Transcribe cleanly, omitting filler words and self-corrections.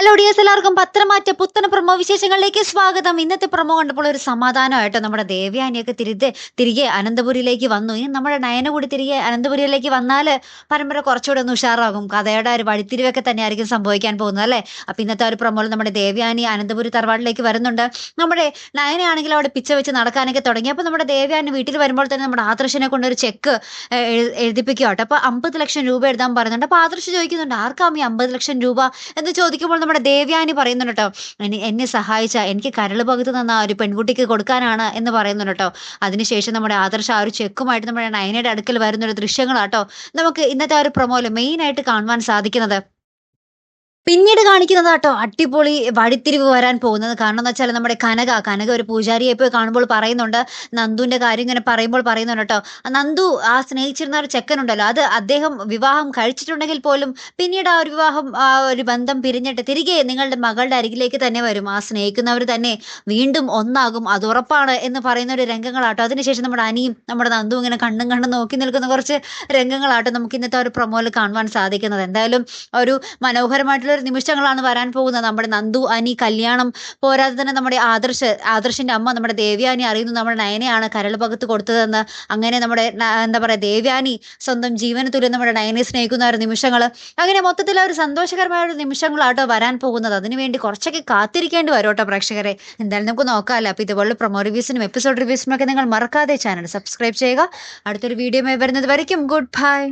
Hello dears, എല്ലാവർക്കും പത്രമാറ്റ പുത്തൻ promo വിശേഷങ്ങളിലേക്ക് സ്വാഗതം. ഇന്നത്തെ പ്രൊമോ കണ്ടപ്പോൾ ഒരു സമാധാനമായിട്ടോ നമ്മുടെ ദേവയാനിയൊക്കെ തിരികെ അനന്തപുരിയിലേക്ക് വന്നു. ഇനി നമ്മുടെ നയന കൂടി തിരികെ അനന്തപുരിയിലേക്ക് വന്നാൽ പരമ്പര കുറച്ചുകൂടെ ഒന്ന് ഉഷാറാകും. കഥയുടെ ഒരു വഴിത്തിരിവൊക്കെ തന്നെയായിരിക്കും സംഭവിക്കാൻ പോകുന്നത് അല്ലേ. അപ്പം ഇന്നത്തെ ഒരു പ്രൊമോയിൽ നമ്മുടെ ദേവയാനി അനന്തപുരി തറവാട്ടിലേക്ക് വരുന്നുണ്ട്. നമ്മുടെ നയനയാണെങ്കിൽ അവിടെ പിച്ച വെച്ച് നടക്കാനൊക്കെ തുടങ്ങി. അപ്പോൾ നമ്മുടെ ദേവയാനി വീട്ടിൽ വരുമ്പോൾ തന്നെ നമ്മുടെ ആദർശിനെ കൊണ്ടൊരു ചെക്ക് എഴുതിപ്പിക്കുക കേട്ടോ. അപ്പോൾ 50 ലക്ഷം രൂപ എഴുതാൻ പറയുന്നുണ്ട്. അപ്പോൾ ആദർശ് ചോദിക്കുന്നുണ്ട്, ആർക്കാം ഈ 50 ലക്ഷം രൂപ എന്ന് ചോദിക്കുമ്പോൾ നമ്മുടെ ദേവയാനി പറയുന്നുണ്ട് കേട്ടോ, എന്നെ സഹായിച്ച എനിക്ക് കരള് പകുത്ത് തന്ന ഒരു പെൺകുട്ടിക്ക് കൊടുക്കാനാണ് എന്ന് പറയുന്നുണ്ട് കേട്ടോ. അതിനുശേഷം നമ്മുടെ ആദർശ് ആ ഒരു ചെക്കുമായിട്ട് നമ്മുടെ നയനയുടെ അടുക്കൽ വരുന്നൊരു ദൃശ്യങ്ങളാട്ടോ നമുക്ക് ഇന്നത്തെ ആ ഒരു പ്രൊമോയിൽ മെയിൻ ആയിട്ട് കാണുവാൻ സാധിക്കുന്നത്. പിന്നീട് കാണിക്കുന്നതാട്ടോ അടിപൊളി വഴിത്തിരിവ് വരാൻ പോകുന്നത്. കാരണം എന്ന് വെച്ചാൽ നമ്മുടെ കനക ഒരു പൂജാരിയെ പോയി കാണുമ്പോൾ പറയുന്നുണ്ട്, നന്ദുവിന്റെ കാര്യം ഇങ്ങനെ പറയുമ്പോൾ പറയുന്നുണ്ട് കേട്ടോ, നന്ദു ആ സ്നേഹിച്ചിരുന്ന ഒരു ചെക്കനുണ്ടല്ലോ, അത് അദ്ദേഹം വിവാഹം കഴിച്ചിട്ടുണ്ടെങ്കിൽ പോലും പിന്നീട് ആ ഒരു വിവാഹം ആ ഒരു ബന്ധം പിരിഞ്ഞിട്ട് തിരികെ നിങ്ങളുടെ മകളുടെ അരികിലേക്ക് തന്നെ വരും. ആ സ്നേഹിക്കുന്നവർ തന്നെ വീണ്ടും ഒന്നാകും, അത് ഉറപ്പാണ് എന്ന് പറയുന്ന ഒരു രംഗങ്ങളാട്ടോ. അതിനുശേഷം നമ്മുടെ അനിയും നമ്മുടെ നന്ദു ഇങ്ങനെ കണ്ണും നോക്കി നിൽക്കുന്ന കുറച്ച് രംഗങ്ങളാട്ടോ നമുക്ക് ഇന്നത്തെ ഒരു പ്രൊമോയിൽ കാണുവാൻ സാധിക്കുന്നത്. എന്തായാലും ഒരു മനോഹരമായിട്ടുള്ള ഒരു നിമിഷങ്ങളാണ് വരാൻ പോകുന്നത്. നമ്മുടെ നന്ദു അനി കല്യാണം പോരാതെ തന്നെ നമ്മുടെ ആദർശിന്റെ അമ്മ നമ്മുടെ ദേവയാനി അറിയുന്നു നമ്മുടെ നയനയാണ് കരൾ പകത്ത് കൊടുത്തതെന്ന്. അങ്ങനെ നമ്മുടെ എന്താ പറയാ, ദേവയാനി സ്വന്തം ജീവന തുല്യം നമ്മുടെ നയനെ സ്നേഹിക്കുന്ന ഒരു നിമിഷങ്ങൾ, അങ്ങനെ മൊത്തത്തിൽ ഒരു സന്തോഷകരമായ ഒരു നിമിഷങ്ങളാട്ടോ വരാൻ പോകുന്നത്. അതിനുവേണ്ടി കുറച്ചൊക്കെ കാത്തിരിക്കേണ്ടി വരും കേട്ടോ പ്രേക്ഷകരെ. എന്തായാലും നമുക്ക് നോക്കാമല്ലോ. അപ്പോൾ ഇതുപോലെ പ്രൊമോ റിവ്യൂസിനും എപ്പിസോഡ് റിവ്യൂസിനും ഒക്കെ നിങ്ങൾ മറക്കാതെ ചാനൽ സബ്സ്ക്രൈബ് ചെയ്യുക. അടുത്തൊരു വീഡിയോ വരുന്നത് വരയ്ക്കും ഗുഡ് ബൈ.